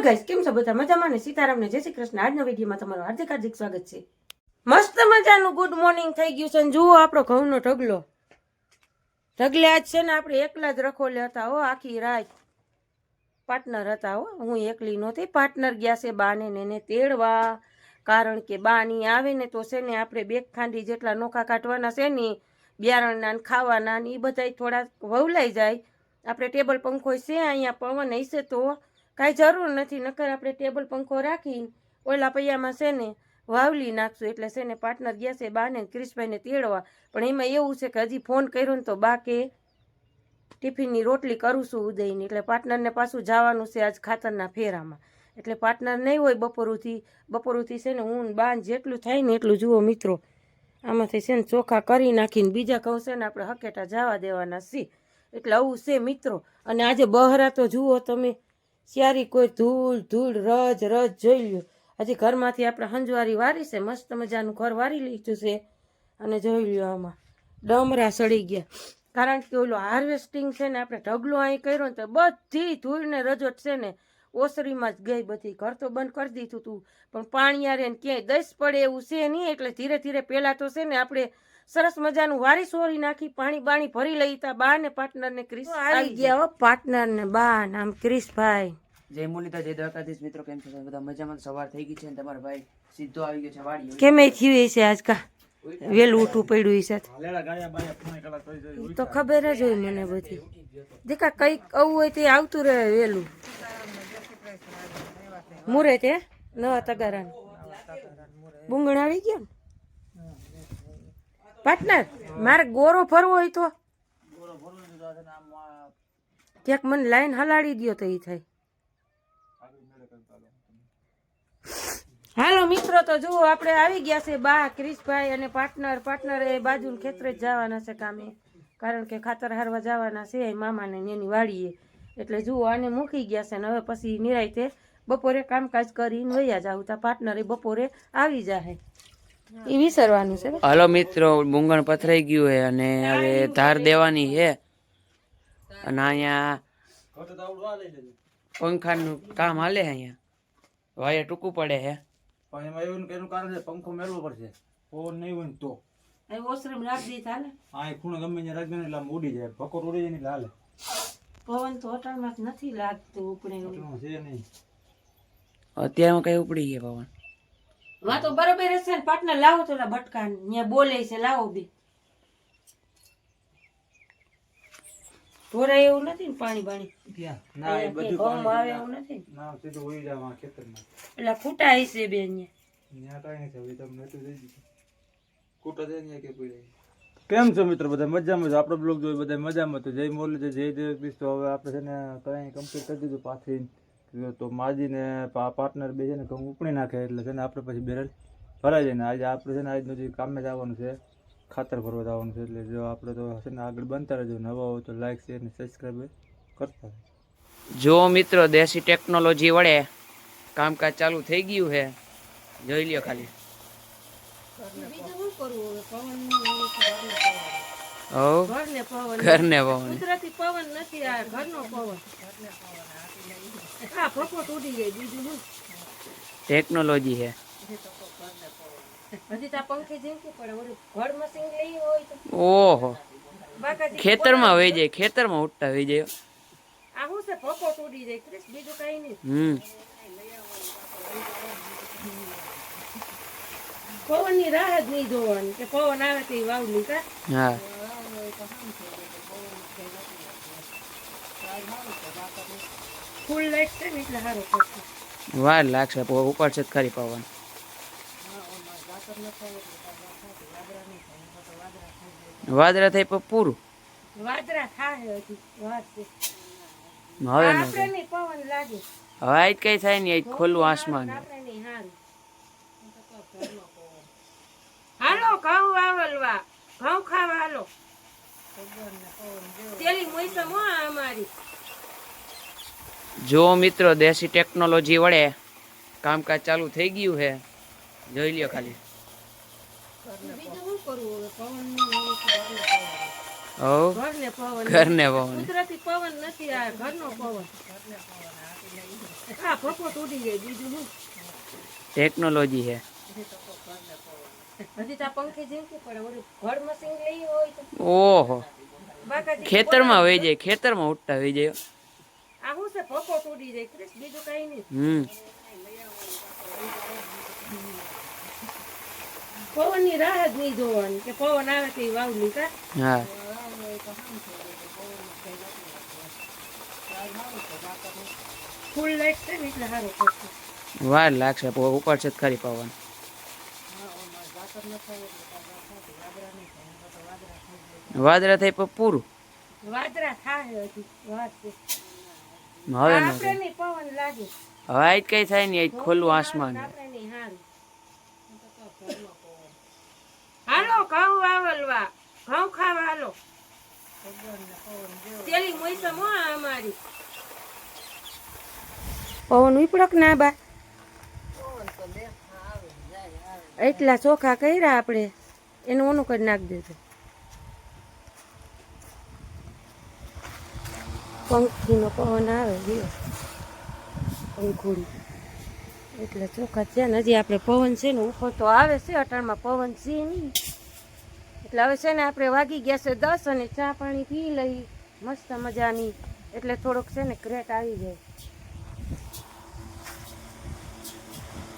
Guys, કેમ છો બધા? મજામાં ને? સીતારામને જય શ્રી કૃષ્ણ. આજના વિડીયોમાં તમારું હાર્દિક હાર્દિક સ્વાગત છે. મસ્ત મજાનું ગુડ મોર્નિંગ થઈ ગયું છે ને જુઓ આપણો ઘઉંનો ઢગલો. ઢગલે આજ છે ને આપણે એકલા જ રખોલે હતા હો, આખી રાત પાર્ટનર હતા હો, હું એકલી નહોતી. પાર્ટનર ગયા છે બાને ને એને તેડવા, કારણ કે બાની આવે ને તો છે ને આપણે બે ખાંડી જેટલા નોખા કાઢવાના છે ને બિયારણના ને ખાવાના ને એ બધા થોડા વવલાઈ જાય. આપણે ટેબલ પંખો છે અહીંયા, પવન હશે તો કાંઈ જરૂર નથી, નકર આપણે ટેબલ પંખો રાખીને ઓલા પૈયામાં છે ને વાવલી નાખશું. એટલે છે ને પાર્ટનર ગયા છે બાને ક્રિશભાઈને તેડવા, પણ એમાં એવું છે કે હજી ફોન કર્યો ને તો બા કે ટિફિનની રોટલી કરું છું ઉદયની, એટલે પાર્ટનરને પાછું જવાનું છે આજ ખાતરના ફેરામાં. એટલે પાર્ટનર નહીં હોય બપોરુથી છે ને હું બાન જેટલું થાય ને એટલું જુઓ મિત્રો, આમાંથી છે ને ચોખા કરી નાખીને બીજા કહું છે ને આપણે હકેટા જવા દેવાના છીએ. એટલે આવું છે મિત્રો. અને આજે બહરા તો જુઓ તમે, સ્યારી કોઈ ધૂળ રજ જોઈ લ્યો. હજી ઘરમાંથી આપણે હંજવારી વારી છે, મસ્ત મજાનું ઘર વારી લીધું છે. અને જોઈ લ્યો આમાં ડમરા સડી ગયા, કારણ કે ઓલો હાર્વેસ્ટિંગ છે ને આપણે ઢગલો અહીં કર્યો ને તો બધી ધૂળ ને રજોટ છે ને ઓસરીમાં જ ગઈ બધી. ઘર તો બંધ કરી દીધું હતું, પણ પાણી આરે ને ક્યાંય દસ પડે એવું છે નહીં. એટલે ધીરે ધીરે પહેલાં તો છે ને આપણે સરસ મજાનું વારી સોરી નાખી, પાણી બાણી ભરી લઈ તા. બા ને પાર્ટનર ને ક્રિશ આવી ગયા હો, પાર્ટનર ને બા નામ ક્રિશભાઈ. જય મુરલીધર, જય દ્વારકાધીશ. મિત્રો કેમ છો બધા? મજામાં? સવાર થઈ ગઈ છે ને તમારો ભાઈ સીધો આવી ગયો છે વાડી. કેમે થયું છે આજકા વેલું ઉઠવું પડ્યું છે તો ખબર જ હોય મને બધી. દેખા કંઈક આવું હોય તે આવતું રહે વેલું. મુરે તે નવા તગારા બુંગણ આવી ગયો ને પાર્ટનર. મારે ગોરો ફરવો હોય તો ક્યાંક મને લાઈન હલાડી દો તો એ થાય. હાલો મિત્રો, તો જુઓ આપણે આવી ગયા છે બા ક્રિશભાઈ અને પાર્ટનર એ બાજુ ખેતરે જ જવાના છે કામે, કારણ કે ખાતર હારવા જવાના છે મામાને એની વાડીએ. એટલે જુઓ આને મૂકી ગયા છે ને હવે પછી નિરાયતે બપોરે કામકાજ કરીને વયા જાવ. તા પાર્ટનરે બપોરે આવી જાય એ વિસરવાનું છે. હાલો મિત્રો, બુંગણ પથરાઈ ગયું છે અને હવે ધાર દેવાની છે. અને અહીંયા પંખાનું કામ હાલે છે, અહીંયા વાયર ટૂંકું પડે છે. પણ એમાં એવું એનું કારણ છે પંખો મેળવો પડશે, પવન નહીં હોય ને તો ઓસરમ રાખી દે હાલે. આ ખૂણો ગમે ત્યાં રાખી દે એટલે આમ ઉડી જાય, ભકોર ઉડી જાય એટલે હાલે. પવન તો હોટલમાં નથી લાગતું ઉપડે છે નહીં અત્યારમાં કઈ ઉપડી ગયા પવન. માં તો બરોબર હશે ને. પાર્ટનર લાવો તો ભટકા ત્યાં બોલે છે, લાવો બે ઢોરે એવું નથી ને પાણી બાણી ત્યાં ના એ બધું ઘઉં આવે એવું નથી ને. ના સીધું ઉડી જાય આ ખેતરમાં. એટલે ખૂટા હશે બે ત્યાં કાંઈ નથી હવે તમને નતું થઈ ગયું કૂટા જાય ત્યાં કે પડી. કેમ છો મિત્રો? બધા મજામાં છો? આપણો બ્લોગ જોઈ બધા મજામાં. તો જય મુરલી, જય દેવ. તો હવે આપણે છે ને કઈ કમ્પ્લીટ કરી દીધું પાથરી તો માજી ને પાર્ટનર બે છે ને ઘઉં ઉપડી નાખે એટલે છે ને આપણે પછી બેરલ ભરાઈ જાય ને આજે આપણે છે ને આજનું જે કામે જવાનું છે ખાતર ભરવા જવાનું છે. એટલે જો આપણે તો છે ને આગળ બનતા રહેજો, નવા હોય તો લાઈક શેર ને સબસ્ક્રાઈબ કરતા. જો મિત્રો, દેશી ટેકનોલોજી વડે કામકાજ ચાલુ થઈ ગયું છે, જોઈ લ્યો ખાલી. ઘરને પવન કુદરતી પવન નથી, આ ઘરનો પવન. હા ફફોટ ઉડી જાય બીજું શું. ટેકનોલોજી છે. હજી તા પંખે જેમ કે પડે ઓલું ઘર મશીન લઈ હોય તો ઓહો, બાકાજી ખેતરમાં વહી જાય, ખેતરમાં ઉઠતા વહી જાય. આ શું છે ફફોટ ઉડી જાય ક્રિશ, બીજું કઈ નહીં. પવન ની રાહ જ નહીં જોવાની કે પવન આવે તો વાવલી કા. હા, ફૂલ લાઈટ છે ને એટલે સારું પડશે. વાર લાગશે, ઉપર છે ખરી પવન. વાદળા થઈ પણ પૂરું. વાદળા થાય હજી વાત છે. હવે આપણે નહીં પવન લાગે. હવે આજ કઈ થાય ને, આજ ખોલું આસમાન. આપણે નહીં હારું. હાલો ઘઉં વાવલવા, ઘઉં ખાવા હાલો. તેલી મોસમ હો અમારી. જો મિત્રો, દેશી ટેકનોલોજી વડે કામકાજ ચાલુ થઈ ગયું છે, જોઈ લ્યો ખાલી. બીજું શું કરવું હવે? પવન ઘરને પવન કુદરતી પવન નથી, આ ઘરનો પવન. હા ફોફો તૂટી જાય બીજું શું ટેકનોલોજી છે. હજી તો આ પંખે જેમ કે પડે ઓલું ઘર મશીન લઈ હોય તો ઓહો, બાકાજી ખેતરમાં વહી જાય, ખેતરમાં ઉઠતા વહી જાય. આ શું છે ફોફો તૂટી જાય ક્રિસ બીજું કઈ નહીં પવનની રાહ જ નહીં જોવાની કે પવન આવે તો વાવલી કા હા, ફૂલ લાઈટ છે ને એટલે સારું પડશે વાર લાગશે ઉપર છે ખરી પવન. વાદળા થઈ પણ પૂરું. વાદળા થાય હજી વાત છે હવે ન આપણે નહીં પવન લાગે હવે આજ કઈ થાય નહીં, આજ ખુલ્લું આસમાન. આપણે નહીં હારું હાલો ઘઉં વાવલવા ઘઉં ખાવા હાલો તેલી મોસમ હો અમારી પવન ઉપડક ના બા એટલા ચોખા કર્યા આપણે એનું ઓનું કરી નાખી દેજો પંખીનો પવન આવે દિવસ પંખુડી એટલે ચોખા છે ને હજી આપણે પવન છે ને ઉપર તો આવે છે અટાણમાં પવન છે નહીં એટલે હવે છે ને આપણે વાગી ગયા છે 10 અને ચા પાણી પી લઈ મસ્ત મજાની એટલે થોડોક છે ને ક્રેક આવી જાય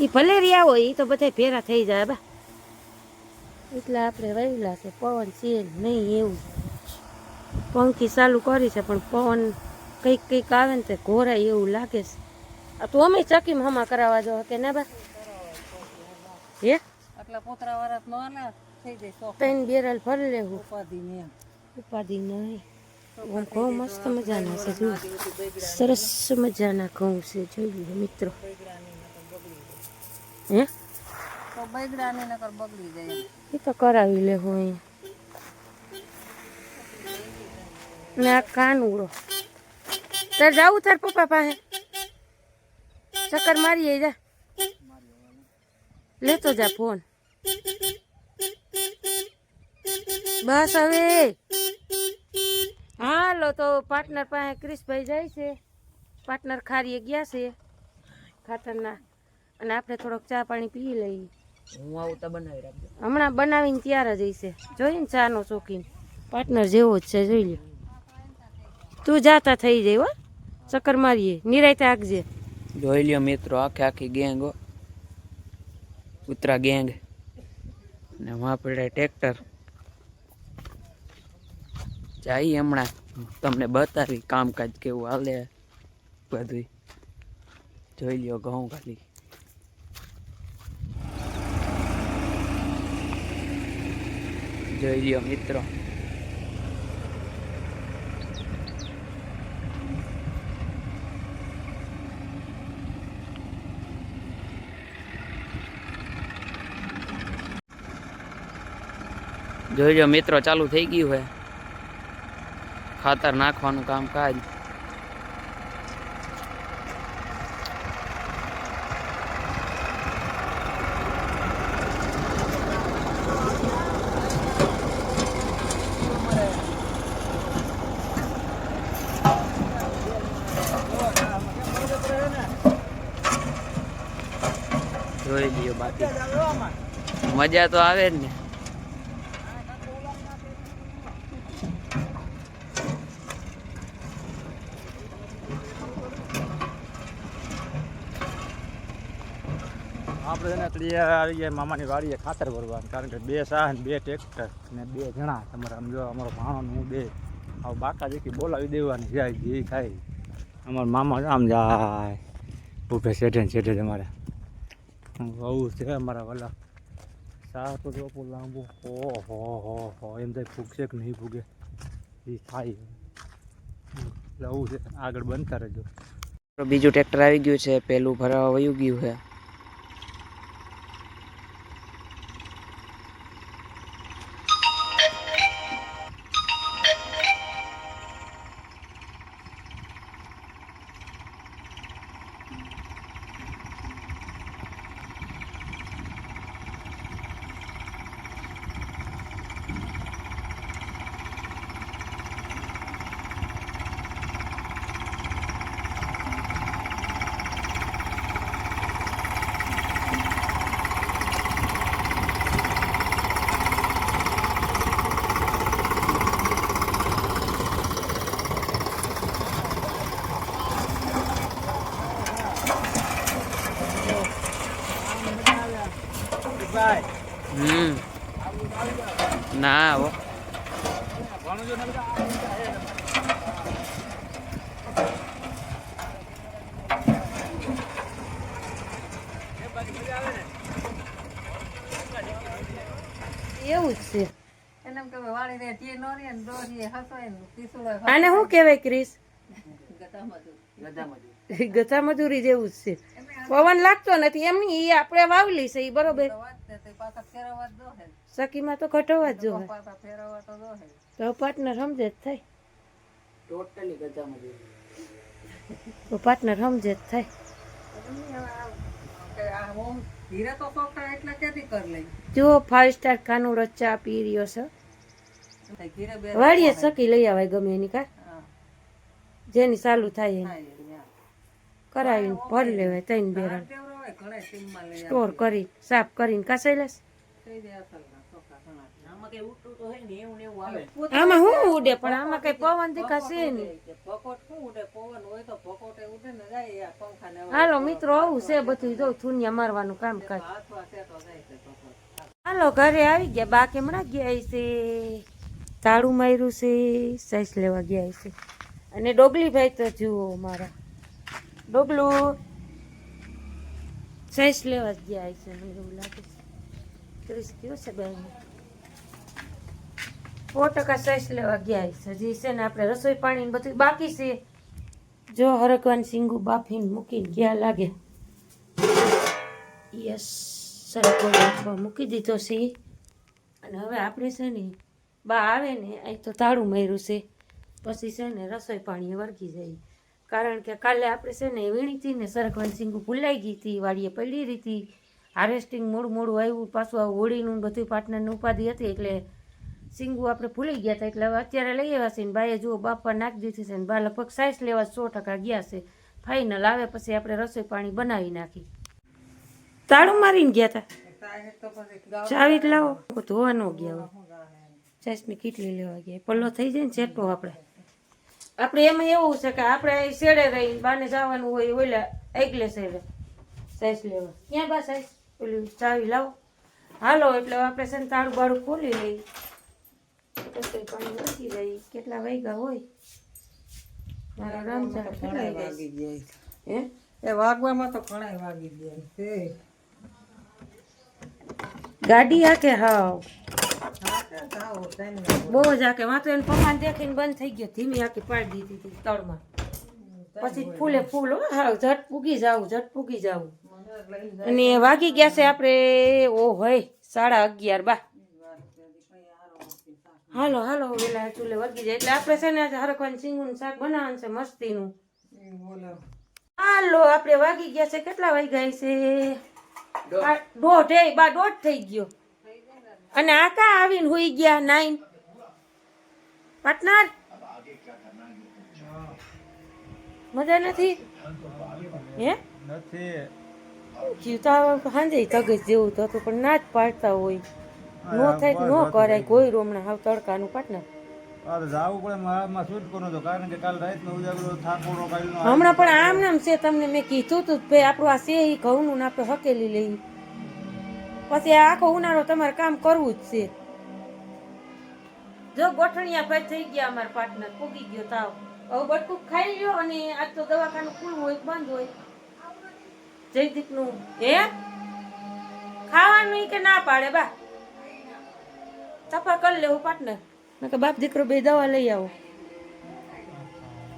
એ ભલે રહ્યા હોય એ તો બધા ભેરા થઈ જાય બા એટલે આપણે વહેલા છે પવન છે નહીં એવું પંખી ચાલુ કરી છે પણ પવન કંઈક કંઈક આવે ને તે ઘોરાય એવું લાગે છે આ તો અમે ચકીમાં હમા કરાવવા જો કે ના બા હે આટલા પોતરા વાળા નો આલા થઈ જાય શોખ 3 બેરલ ભરી લેવું ઉપાધિ ને એમ. ઉપાધિ નહીં આમ ઘઉં મસ્ત મજાના છે જુઓ સરસ મજાના ઘઉં છે જોઈ લો મિત્રો હે તો બગડા ને નકર બગડી જાય એ તો કરાવી લેવું અહીંયા ને આ કાનુડો તાર જાવું તાર પપ્પા પાસે ચક્કર મારી જા લેતો જા ફોન બસ હવે હાલો તો પાર્ટનર પાસે ક્રિશભાઈ જાય છે પાર્ટનર ખારીએ ગયા છે ખાતરના અને આપણે થોડોક ચા પાણી પી લઈએ હું આવું તો બનાવી રાખજો. હમણાં બનાવીને તૈયાર જ હશે જોઈ ને ચાનો શોખીન પાર્ટનર જેવો જ છે જોઈ લે તું જાતા થઈ જાય હો ચક્કર મારીએ નિરાયતે આગજે જોઈ લ્યો મિત્રો, આખી ગેંગ હો, ઉતરા ગેંગ ને વાં પડે ટ્રેક્ટર. જઈ હમણાં તમને બતાવી કામકાજ કેવું હાલે બધું. જોઈ લ્યો ઘઉં ખાલી જોઈ લ્યો મિત્રો. જોઈ લો મિત્રો, ચાલુ થઈ ગયું છે ખાતર નાખવાનું કામકાજ. જોઈ લ્યો, બાકી મજા તો આવે જ ને. આપણે છે ને તળિયે આવી ગયા મામાની વાડીએ ખાતર ભરવાનું, કારણ કે 2 સાહ ને 2 ટ્રેક્ટર ને 2 જણા તમારે આમ જો અમારો ભાણો ને હું 2 આવું બાકા જેકી બોલાવી દેવાની જાય જે ખાય. અમારા મામા આમ જાય ઉભે શેઠે ને શેઠે અમારે આવું છે અમારા વાલા. સાહ તો જો લાંબુ હો એમ થાય ફૂગશે કે નહીં ફૂગે એ થાય એટલે આવું છે. આગળ બનતા રહેજો. બીજું ટ્રેક્ટર આવી ગયું છે, પેલું ભરાવા વયું ગયું છે. ના હો એવું જ છે. એને એમ કે વાળી રે ટી નો રે ને દોરી હસવાય ને પીસુડો આને શું કહેવાય ક્રિસ? ગતામાં ગથા મજૂરી જેવું જ છે. પવન લાગતો નથી એમ નહીં, એ આપણે વાવલી છે એ બરોબર. વાત છે તે પાછા ફેરવવા જ દો હે સખીમાં તો ઘટવા જ જોઈએ, પાછા ફેરવવા તો દો હે તો પાર્ટનર સમજે જ થાય, ટોટલી ગજામાં તો પાર્ટનર સમજે જ થાય. આ ઓમ ધીરે તો સોખા એટલે ક્યાંથી કર લઈ જો 5 સ્ટાર કાનું રચા પી રહ્યો છે. ધીરે બે વાડીએ સખી લઈ આવાય ગમે એની કા, હા જેની ચાલુ થાય એની થાય યા કરાવીને ભરી લેવાય. 3 બેરણ કેવરો હોય ઘણા ટીમમાં લઈ સ્ટોર કરી સાફ કરીને કાસાઈ લેશ. થઈ જાય અસલના સોખા ઘણા આમાં કઈ ઉઠતું તો હે ને એવું ને એવું આવે. આમાં શું ઉડે પણ આમાં કઈ પવન દેખાશે નહીં. ભકોટ શું ઉડે પવન હોય તો ભકોટે ઉડે ને જાય આ પંખા ને હાલો મિત્રો, આવું છે બધું. જો થુનિયા મારવાનું કામકાજ. હાથવા છે તો જાય છે ભકોટ હાલો ઘરે આવી ગયા. બા કેમણા ગયા છે? તાળું માર્યું છે, સાઈસ લેવા ગયા છે. અને ડોગલીભાઈ તો જુઓ મારા ડોગલું સાઈસ લેવા જ ગયા છે. મને એવું લાગે છે ક્રિસ કયો છે બેન 100% સાઈસ લેવા ગયા છે. હજી છે ને આપણે રસોઈ પાણી બધું બાકી છે. જો હરકવાન સિંગુ બાફીને મૂકીને ગયા લાગે. યસ સરકો બાફવા મૂકી દીધો છે. અને હવે આપણે છે ને બા આવે ને અહીં તો તાળું માર્યું છે, પછી છે ને રસોઈ પાણી વળગી જાય. કારણ કે કાલે આપણે છે ને વીણી હતી ને સરકવાન સિંગુ ભૂલાઈ ગઈ હતી, વાડીએ પડી રહી હતી. હાર્વેસ્ટિંગ મોડું આવ્યું, પાછું આ હોળીનું બધું પાર્ટનરને ઉપાધિ હતી એટલે સિંગુ આપણે ભૂલી ગયા હતા. એટલે હવે અત્યારે લઈ આવ્યા છે ને બાએ જુઓ બાપા નાખી દીધી છે ને બા લગભગ સાઈસ લેવા 100% ગયા છે. ફાઇનલ આવે પછી આપણે રસોઈ પાણી બનાવી નાખી. તાળું મારીને ગયા હતા. ચાવી જ લાવો ધોવા ન ગયા હોય. સાઈસની કીટલી લેવા ગયા. પલ્લો થઈ જાય ને ચેટો આપણે એમાં એવું છે કે આપણે શેડે રહી બાને જવાનું હોય ઓલા આગલે શેડે સાઈસ લેવા. ક્યાં બા સાઈસ પેલી ચાવી લાવો. હાલો એટલે આપણે છે ને તાળું બાળું ખોલી લઈ, રસોઈ પાણી મૂકી જાય. કેટલા વાગ્યા હોય મારા રામચા? કેટલા વાગ્યા હે? એ વાગવામાં તો ઘણા વાગી ગયા છે ગાડી હાકે હાવ જાઓ તને બહુ જ હાકે. વાં તો એને પપ્પાને દેખીને બંધ થઈ ગયો, ધીમી હાકી પાડી દીધી હતી તળમાં. પછી ફૂલે ફૂલ હો હાવ ઝટ પૂગી જાવું, ઝટ પૂગી જાવું. અને વાગી ગયા છે આપણે ઓ હોય 11:30 બા. હાલો હાલો વેલા ચૂલે વળગી જાય એટલે આપણે છે ને આજે હરખવાનું સિંગુનું શાક બનાવવાનું છે મસ્તીનું. હાલો આપણે વાગી ગયા છે. કેટલા વાગ્યા છે? 1:30. બા 1:30 થઈ ગયો. અને આ કા આવીને હુઈ ગયા 9 પાર્ટનર? મજા નથી હે? નથી જીવતા સાંજે તગસ જેવું તો હતું પણ ના જ પાડતા હોય. નો થાય તો નો કરાય કોઈ હમણાં હાવ તડકાનું પાર્ટનર. જાવું પડે મારામાં શૂટ કરવું હતું કારણ કે કાલ રાતનો ઉજાગરો થાકોડો કાઢીનો હમણાં પણ આમ નામ છે તમને મેં કીધું તું ભાઈ આપણું આ છે ઈ ઘઉંનું ને આપણે હકેલી લઈ. પછી આ આખો ઉનાળો તમારે કામ કરવું જ છે. જો ગોઠણિયા ભાઈ થઈ ગયા અમારા પાર્ટનર પૂગી ગયો તાવ. હવે બટકું ખાઈ લ્યો અને આજ તો દવાખાનું ખુલ્લું હોય બંધ હોય. જયદીપનું હે ખાવાનું કે ના પાડે બા સફા કરી લેવું પાર્ટનર. કે બાપ દીકરો બે દવા લઈ આવો.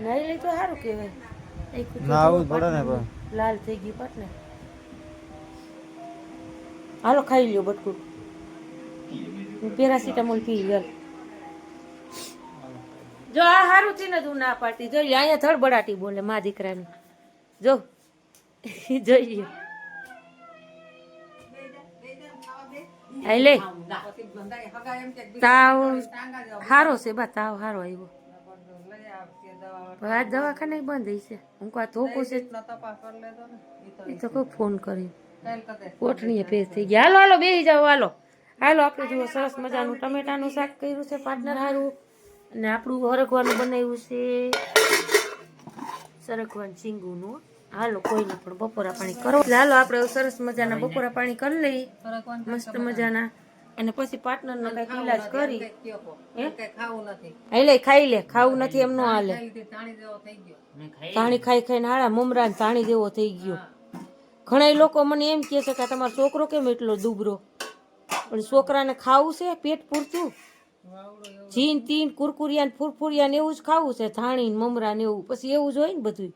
નહીં લઈ તો સારું કહેવાય. આવું પડે ને પણ લાલ થઈ ગયું પાર્ટનર. હાલો ખાઈ લ્યો બટકું. પેરાસિટામોલ પી લ્યો. જો આ સારું છે ને તું ના પાડતી જોઈ લે. અહીંયા ધડબડાટી બોલે મા દીકરાની. જો જોઈ લ્યો. આઈ લે તાવ સારો છે બા, તાવ સારો આવ્યો. આ દવાખાને બંધ છે. હું કા ધોકો છે એ તો કોઈ ફોન કરી કોઠણીએ પેજ થઈ ગયા. હાલો હાલો બેસી જાઓ. હાલો હાલો આપણે જુઓ સરસ મજાનું ટમેટાનું શાક કર્યું છે પાર્ટનર સારું. અને આપણું હરગવાનું બનાવ્યું છે સરગવાનું સિંગુનું. હાલો કોઈને પણ બપોરા પાણી કરો એટલે હાલો આપણે હવે સરસ મજાના બપોરા પાણી કરી લઈએ મસ્ત મજાના અને પછી પાર્ટનર નો કઈક ઈલાજ કરી હે ખાવું નથી હાલે ખાઈ લે ખાવું નથી એમ નો હાલે તાણી જેવો થઈ ગયો તાણી ખાઈ ખાઈને હાડા મમરા ને તાણી જેવો થઈ ગયો ઘણા લોકો મને એમ કહે છે કે તમારો છોકરો કેમ એટલો દુબરો પણ છોકરાને ખાવું છે પેટ પૂરતું જીન તીન કુરકુરિયા ને ફુરફુરિયા ને એવું જ ખાવું છે ધાણી ને મમરા ને એવું પછી એવું જ હોય ને બધું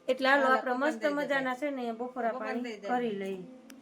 એટલે હાલો આપણે મસ્ત મજાના છે ને બપોરા પાણી કરી લઈએ